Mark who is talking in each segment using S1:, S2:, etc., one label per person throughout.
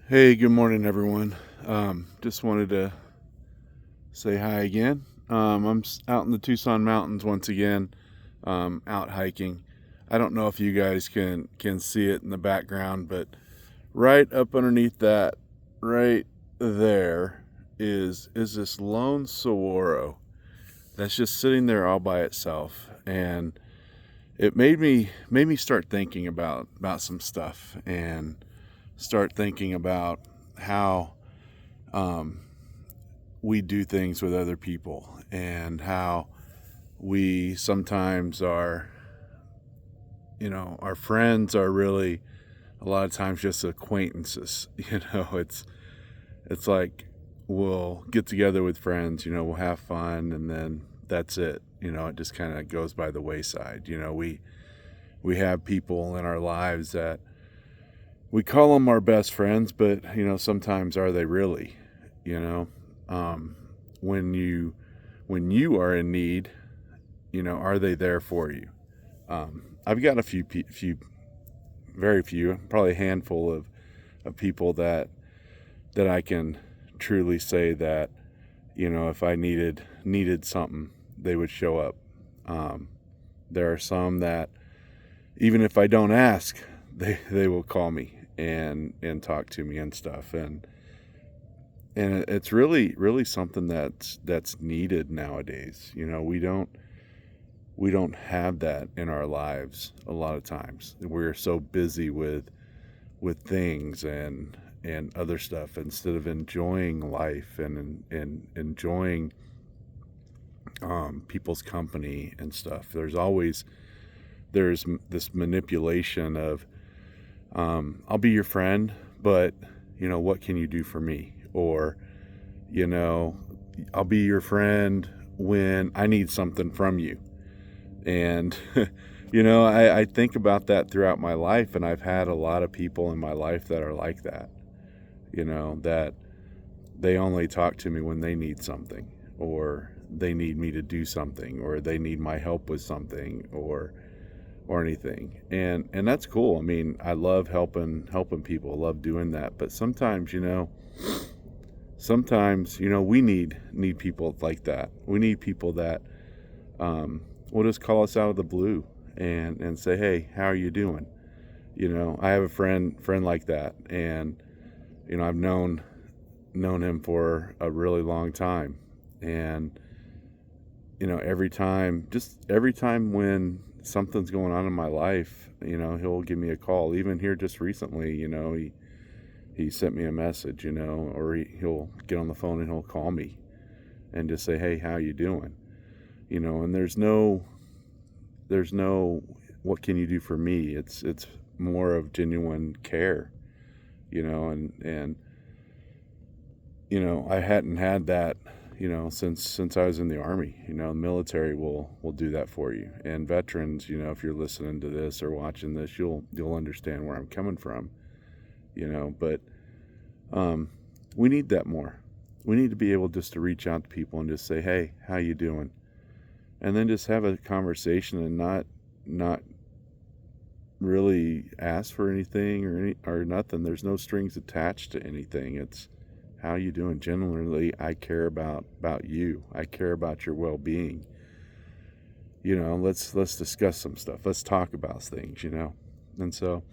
S1: Hey, good morning, everyone. Just wanted to say hi again. Out in the Tucson Mountains once again, out hiking. I don't know if you guys can see it in the background, but right up underneath that, right there, is this lone saguaro that's just sitting there all by itself, and it made me start thinking about some stuff and start thinking about how um, we do things with other people and how we sometimes are, our friends are really a lot of times just acquaintances. It's like we'll get together with friends, we'll have fun, and then that's it. It just kind of goes by the wayside. We have people in our lives that we call them our best friends, but sometimes are they really? You know, um, when you are in need, are they there for you? I've got a very few, probably a handful of people that I can truly say that, if I needed something, they would show up. Um, there are some that even if I don't ask, they will call me and talk to me and stuff, and it's really something that's needed nowadays. We don't have that in our lives a lot of times. We're so busy with things and other stuff instead of enjoying life and enjoying people's company and stuff. There's this manipulation of I'll be your friend, but what can you do for me? Or you know I'll be your friend when I need something from you. And I think about that throughout my life, and I've had a lot of people in my life that are like that. That they only talk to me when they need something, or they need me to do something, or they need my help with something, or anything. And that's cool. I mean, I love helping people. I love doing that. But sometimes we need people like that. We need people that will just call us out of the blue and say, "Hey, how are you doing?" I have a friend like that, and I've known him for a really long time, and every time when something's going on in my life, he'll give me a call. Even here just recently, he sent me a message, or he'll get on the phone and he'll call me and just say, "Hey, how you doing?" And there's no what can you do for me? It's more of genuine care, and I hadn't had that, since I was in the army. The military will do that for you. And veterans, if you're listening to this or watching this, you'll understand where I'm coming from, but um we need that more. We need to be able just to reach out to people and just say, "Hey, how you doing?" And then just have a conversation and not really ask for anything or nothing. There's no strings attached to anything. It's how you doing. Genuinely, I care about you. I care about your well-being. Let's discuss some stuff. Let's talk about things. And so,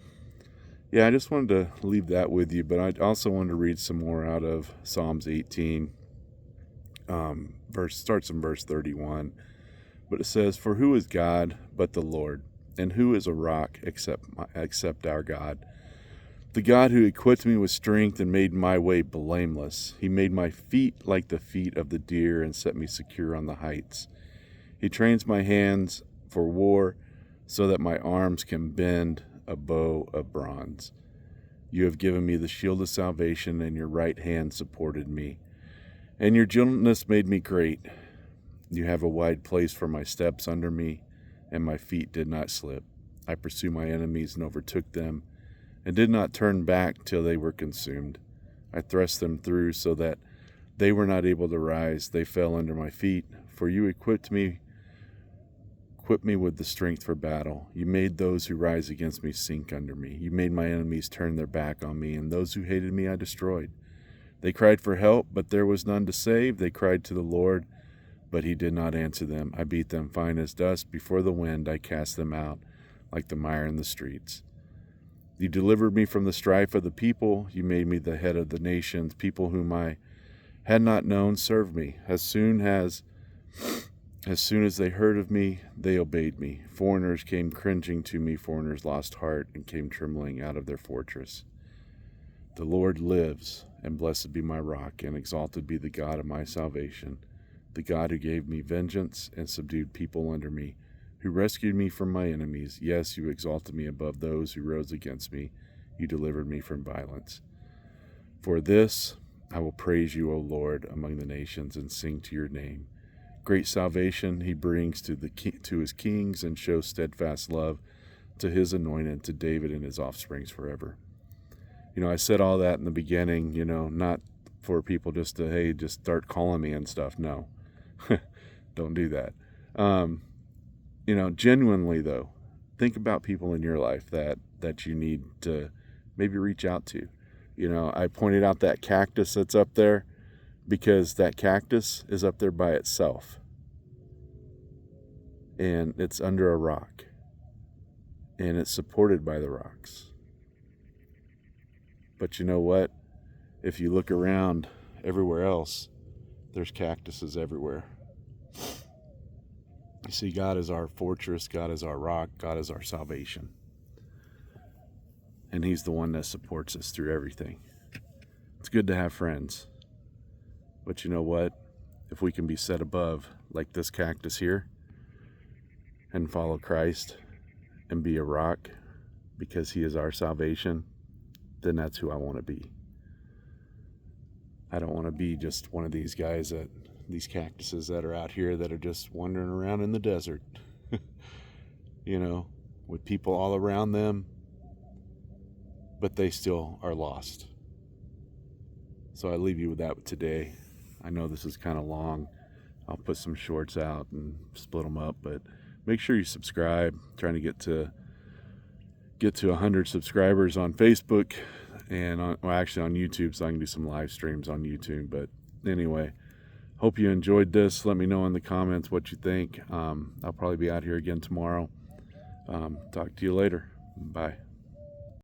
S1: yeah, I just wanted to leave that with you, but I also wanted to read some more out of Psalms 18. Verse starts in verse 31, but it says, "For who is God but the Lord? And who is a rock except our God? The God who equipped me with strength and made my way blameless. He made my feet like the feet of the deer and set me secure on the heights. He trains my hands for war so that my arms can bend a bow of bronze. You have given me the shield of salvation, and your right hand supported me. And your gentleness made me great. You have a wide place for my steps under me, and my feet did not slip. I pursued my enemies and overtook them, and did not turn back till they were consumed. I thrust them through so that they were not able to rise. They fell under my feet, for you equipped me equipped me with the strength for battle. You made those who rise against me sink under me. You made my enemies turn their back on me, and those who hated me I destroyed. They cried for help, but there was none to save. They cried to the Lord, but he did not answer them. I beat them fine as dust. Before the wind I cast them out like the mire in the streets. You delivered me from the strife of the people. You made me the head of the nations. People whom I had not known served me. As soon as they heard of me, they obeyed me. Foreigners came cringing to me. Foreigners lost heart and came trembling out of their fortress. The Lord lives, and blessed be my rock, and exalted be the God of my salvation, the God who gave me vengeance and subdued people under me, who rescued me from my enemies. Yes, you exalted me above those who rose against me. You delivered me from violence. For this I will praise you, O Lord, among the nations, and sing to your name. Great salvation he brings to his kings, and shows steadfast love to his anointed, to David and his offsprings forever. I said all that in the beginning, not for people just to, hey, just start calling me and stuff. No, don't do that. Genuinely though, think about people in your life that you need to maybe reach out to. I pointed out that cactus that's up there because that cactus is up there by itself. And it's under a rock. And it's supported by the rocks. But you know what? If you look around everywhere else, there's cactuses everywhere. You see, God is our fortress, God is our rock, God is our salvation. And he's the one that supports us through everything. It's good to have friends. But you know what? If we can be set above, like this cactus here, and follow Christ, and be a rock, because he is our salvation, then that's who I want to be. I don't want to be just one of these guys these cactuses that are out here that are just wandering around in the desert, with people all around them, but they still are lost. So I leave you with that today. I know this is kind of long. I'll put some shorts out and split them up, but make sure you subscribe. I'm trying to get to 100 subscribers on Facebook and actually on YouTube, so I can do some live streams on YouTube. But anyway, hope you enjoyed this. Let me know in the comments what you think. I'll probably be out here again tomorrow. Talk to you later. Bye.